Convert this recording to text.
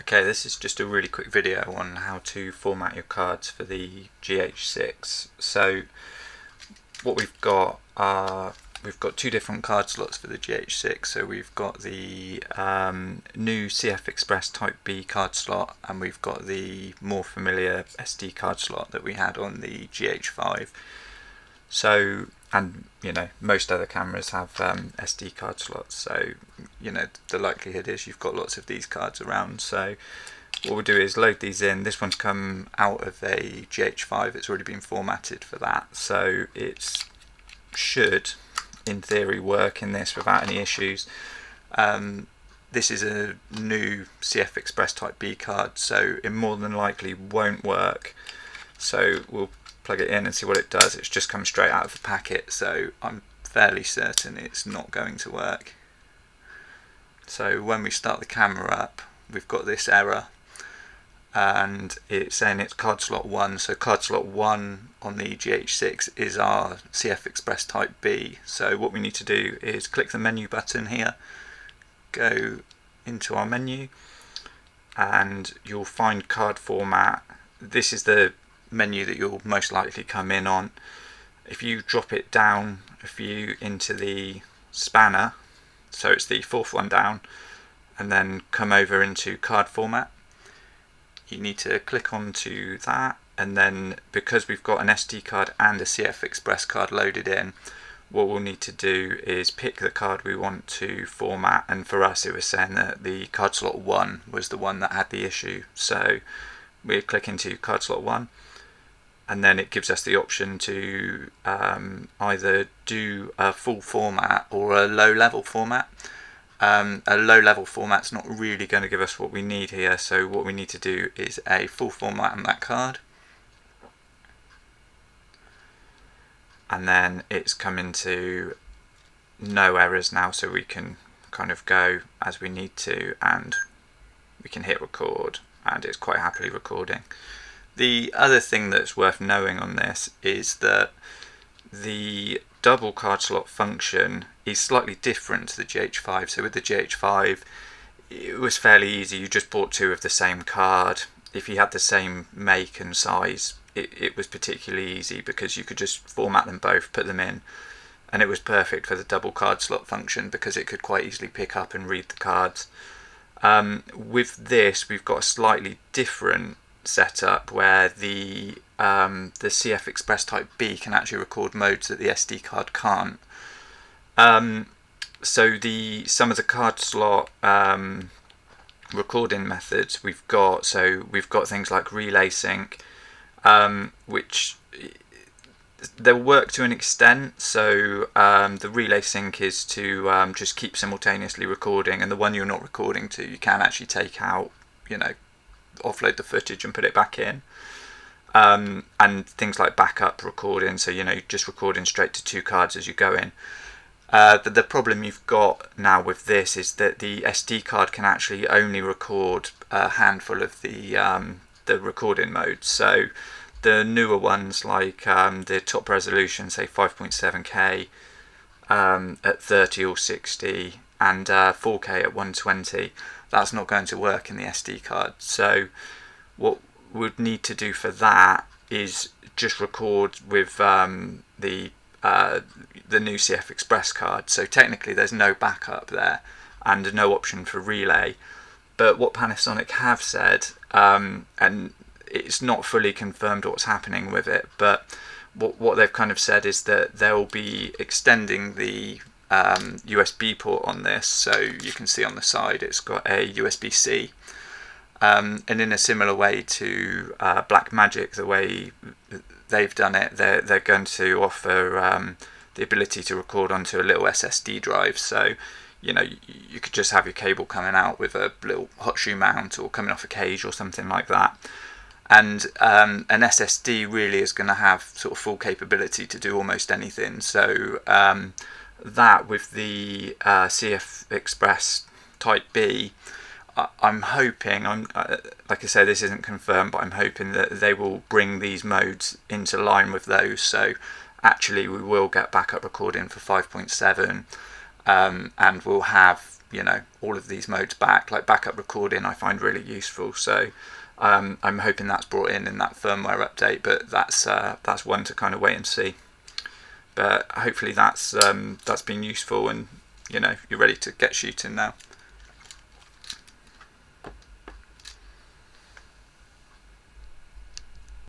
Okay, this is just a really quick video on how to format your cards for the GH6. So what we've got two different card slots for the GH6. So we've got the new CF Express Type B card slot, and we've got the more familiar SD card slot that we had on the GH5. So, and most other cameras have SD card slots, so the likelihood is you've got lots of these cards around. So what we'll do is load these in. This one's come out of a GH5, it's already been formatted for that, so it should in theory work in this without any issues. This is a new CF Express Type B card, so it more than likely won't work. So we'll plug it in and see what it does. It's just come straight out of the packet, so I'm fairly certain it's not going to work. So when we start the camera up, we've got this error, and it's saying it's card slot 1. So card slot 1 on the GH6 is our CF Express Type B. So what we need to do is click the menu button here, go into our menu, and you'll find card format. This is the menu that you'll most likely come in on. If you drop it down a few into the spanner, so it's the fourth one down, and then come over into card format, you need to click onto that, and then because we've got an SD card and a CF Express card loaded in, what we'll need to do is pick the card we want to format, and for us it was saying that the card slot 1 was the one that had the issue, so we click into card slot 1, and then it gives us the option to either do a full format or a low level format. A low level format's not really going to give us what we need here, so what we need to do is a full format on that card, and then it's come into no errors now, so we can kind of go as we need to, and we can hit record, and it's quite happily recording. The other thing that's worth knowing on this is that the double card slot function is slightly different to the GH5. So with the GH5, it was fairly easy. You just bought two of the same card. If you had the same make and size, it was particularly easy because you could just format them both, put them in, and it was perfect for the double card slot function because it could quite easily pick up and read the cards. With this, we've got a slightly different setup where the CF Express Type B can actually record modes that the SD card can't. So some of the card slot recording methods we've got things like relay sync, which they'll work to an extent. So the relay sync is to just keep simultaneously recording, and the one you're not recording to, you can actually take out, offload the footage and put it back in. And things like backup recording, so just recording straight to two cards as you go in. The problem you've got now with this is that the SD card can actually only record a handful of the recording modes. So the newer ones, like the top resolution, say 5.7K at 30 or 60, and 4K at 120, that's not going to work in the SD card. So what we'd need to do for that is just record with the new CF Express card. So technically there's no backup there and no option for relay. But what Panasonic have said, and it's not fully confirmed what's happening with it, but what they've kind of said is that they'll be extending the USB port on this. So you can see on the side it's got a USB-C. And in a similar way to Blackmagic, the way they've done it, they're going to offer the ability to record onto a little SSD drive. So you could just have your cable coming out with a little hot shoe mount or coming off a cage or something like that. And an SSD really is going to have sort of full capability to do almost anything. So that with the CF Express Type B, I'm hoping, like I say, this isn't confirmed, but I'm hoping that they will bring these modes into line with those. So actually we will get backup recording for 5.7, and we'll have you know, all of these modes back. Like backup recording I find really useful, so I'm hoping that's brought in that firmware update, but that's one to kind of wait and see. But hopefully that's been useful, and you know, you're ready to get shooting now.